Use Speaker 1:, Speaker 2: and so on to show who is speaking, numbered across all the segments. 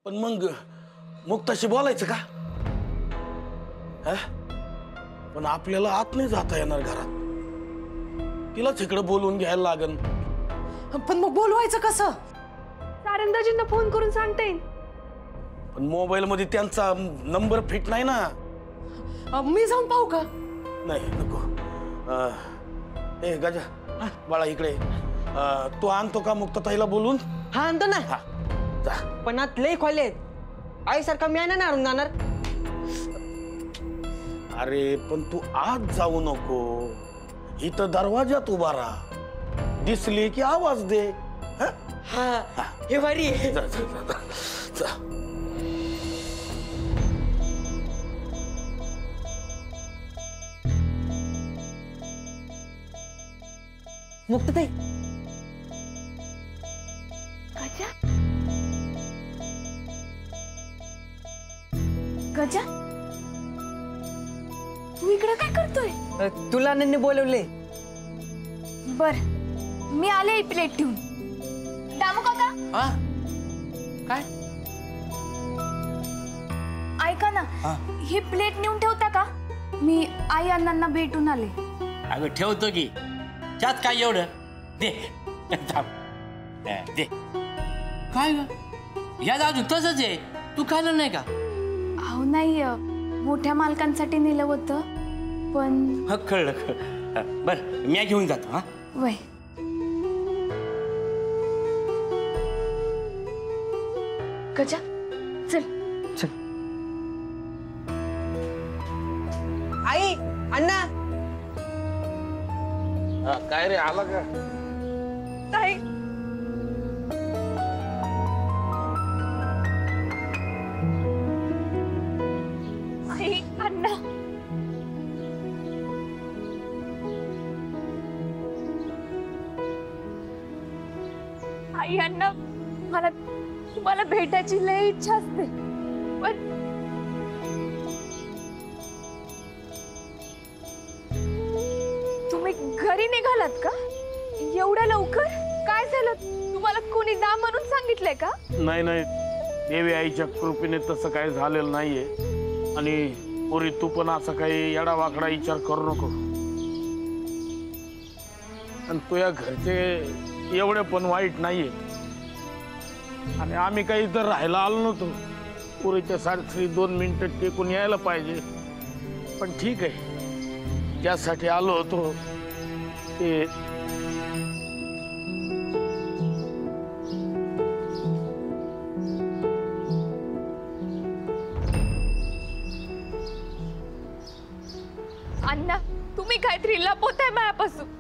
Speaker 1: पण मग मुक्ताशी बोलायचं का? पण आपल्याला आत नाही जाता येणार घरात, तिलाच इकडं बोलवून घ्यायला लागन.
Speaker 2: पण मग बोलवायचं कसं?
Speaker 3: सारंगदाजींना फोन करून सांगता येईल.
Speaker 1: पण मोबाईल मध्ये त्यांचा नंबर फिट नाही ना.
Speaker 2: मी जाऊन पाहू का?
Speaker 1: नाही नको. ए गजा बाळा इकडे. तू आणतो का मुक्ताताईला बोलून?
Speaker 2: हा आणतो ना.
Speaker 1: हा जा.
Speaker 2: पण आत लय खोलेत, आईसारखा मी नाही आणून जाणार.
Speaker 1: अरे पण तू आत जाऊ नको, इथं दरवाजात उभा राहा, दिसली की आवाज दे.
Speaker 2: हा हे भारी आहे.
Speaker 1: जा जा जा जा.
Speaker 2: मुक्ताताई.
Speaker 3: गजा गजा तू इकडे काय करतोय?
Speaker 2: तुला नन्ने बोलवले.
Speaker 3: बर मी आले प्लेट ठेवून. दामू काका
Speaker 4: काय?
Speaker 3: ऐका ना, ही प्लेट नेऊन ठेवता का? मी आई अण्णांना भेटून आले.
Speaker 4: अगं ठेवतो की, त्यात काय एवढं. दे थांब. दे. काय ग या अजून तसंच आहे, तू खाल्लं नाही का?
Speaker 3: अहो नाही, मोठ्या मालकांसाठी नेलं होतं पण.
Speaker 4: हा कळलं. बर मी घेऊन जातो. हा
Speaker 3: वय गजा चल.
Speaker 2: चल. आई अण्णा.
Speaker 1: काय रे आला का?
Speaker 3: ताई आई अण्णा. आई अण्णा, मला तुम्हाला भेटायची लय इच्छा असते, पण तुम्ही घरी निघालात का एवढ्या लवकर? काय झालं? तुम्हाला कोणी जा म्हणून सांगितलंय का?
Speaker 1: नाही नाही, देवी आईच्या कृपेने तसं काही झालेलं नाहीये. आणि पोरी तू पण असा काही येडा वाकडा विचार करू नको. आणि तुझ्या घरचे एवढे पण वाईट नाहीये. आणि आम्ही काही इथं राहायला आलो नव्हतो. पोरीच्या सारखी 2 मिनिटं टेकून यायला पाहिजे, पण ठीक आहे, त्यासाठी आलो होतो. ते
Speaker 3: अण्णा, तुम्ही काहीतरी लपवताय माझ्यापासून.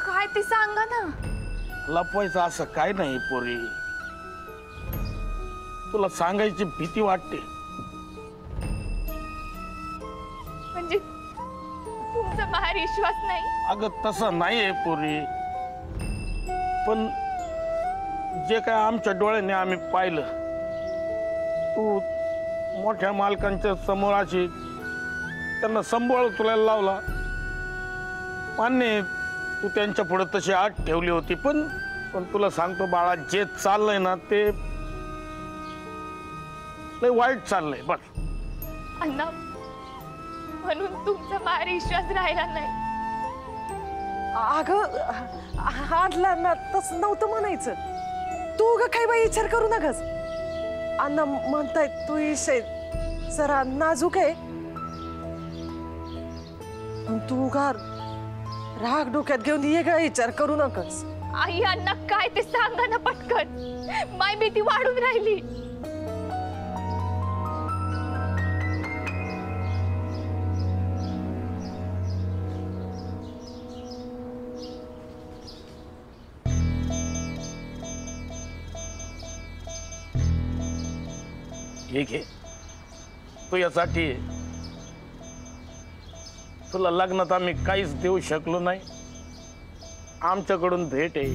Speaker 3: काय ते सांगा ना.
Speaker 1: लपवायचं असं काय नाही पोरी, तुला सांगायची भीती वाटते.
Speaker 3: म्हणजे तुमचा बाहेर विश्वास नाही?
Speaker 1: अगं तसं नाहीये पोरी, पण जे काय आमच्या डोळ्याने आम्ही पाहिलं, तू मोठ्या मालकांच्या समोर अशी त्यांना सांभाळ तुला लावला. मान्य तू त्यांच्या पुढे तशी आत ठेवली होती, पण तुला सांगतो बाळा, जे चाललंय ना ते लय वाईट चाललंय. बस
Speaker 3: अण्णा, म्हणून तुमचा बाहेर विश्वास राहिला नाही.
Speaker 2: अगं हाडला ना, तसं नव्हतं म्हणायचं. तू ग काही बाई विचार करू नकस. अण्णा म्हणताय तू विषय जरा नाजूक आहे. तू का राग डोक्यात घेऊन ये ग, विचार करू नकस.
Speaker 3: आई अण्णा, काय ते सांगा ना पटकन. माय भीती वाढून राहिली.
Speaker 1: ठीक आहे, तू यासाठी तुला लग्नात आम्ही काहीच देऊ शकलो नाही. आमच्याकडून भेट आहे.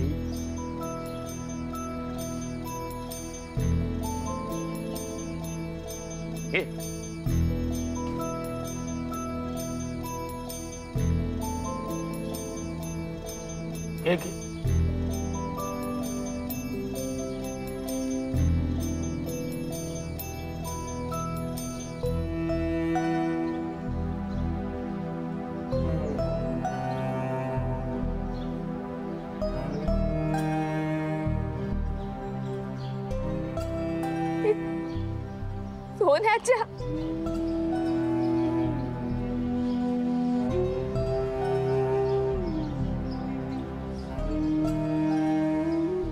Speaker 1: हे हे घे.
Speaker 3: सोन्याच्या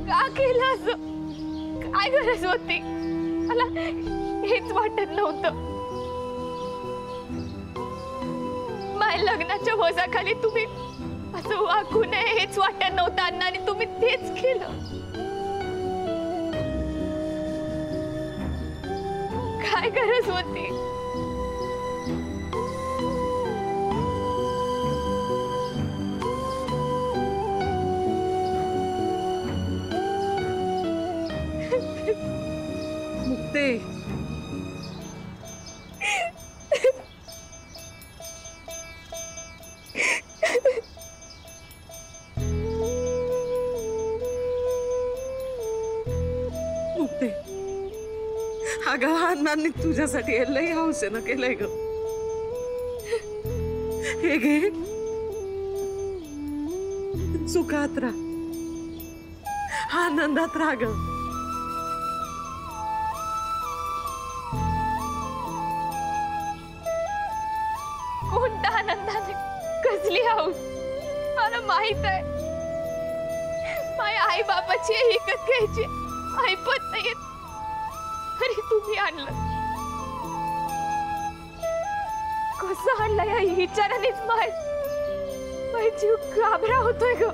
Speaker 3: का केलं असं? काय गरज होती? मला हेच वाटत नव्हतं. माझ्या लग्नाच्या वजाखाली तुम्ही असं वागू नये हेच वाटत नव्हतं अण्णा, आणि तुम्ही तेच केलं. काय गरज होती?
Speaker 2: मुक्ते, मुक्ते, अगं अण्णांनी तुझ्यासाठी हे लई हौसेनं केलंय ग. हे घे, सुखात राहा, आनंदात राहा ग.
Speaker 3: कोणत्या आनंदाने, कसली हौस? मला माहित आहे माझ्या आई बाबाची विकत घ्यायची ऐपत नाहीये, तरी तुम्ही आणलं. कसं आणलं या विचारानेच माझा जीव घाबरा होतोय ग.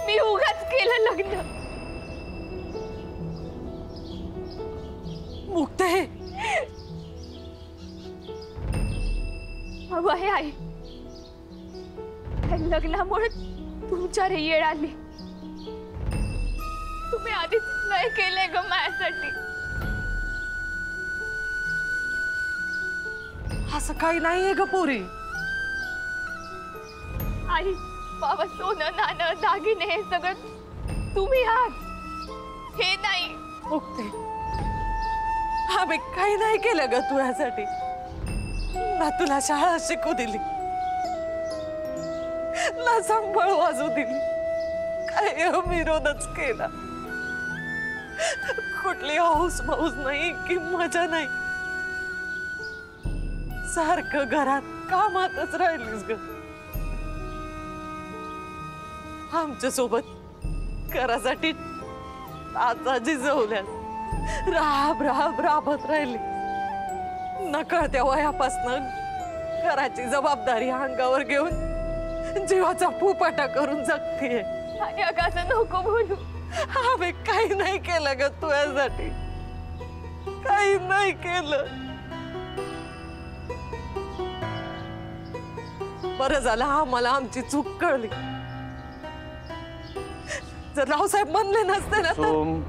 Speaker 3: मी उगाच केलं लग्न.
Speaker 2: मुक्ते,
Speaker 3: वय आई, त्या लग्नामुळे तुमच्या रे येळ आली. तुम्ही आधीच नाही केले ग माझ्यासाठी.
Speaker 2: असं काही नाहीये ग पोरी.
Speaker 3: आई बाबा, सोनं नाणं दागिने हे सगळं तुम्ही आहात, हे नाही.
Speaker 2: मुक्ते, आम्ही काही नाही केलं ग तुझ्यासाठी. ना तुला शाळा शिकू दिली, ना सांभाळ वाजू दिली, काय विरोधच केला. कुठली हौस मौज नाही की मजा नाही. सारखं घरात कामातच राहिलीस ग. आमच्या सोबत घरासाठी आता जिजवल्यास राब राब राबत राहिली. नकळत्या वयापासनं घराची जबाबदारी अंगावर घेऊन जीवाचा फुपाटा करून जगतीये.
Speaker 3: आणि अगं असं नको बोलू.
Speaker 2: आम्ही काही नाही केलं ग तुझ्यासाठी, काही नाही केलं. बरं झालं आम्हाला आमची चूक कळली. जर रावसाहेब म्हणले नसते ना तर
Speaker 1: सोम,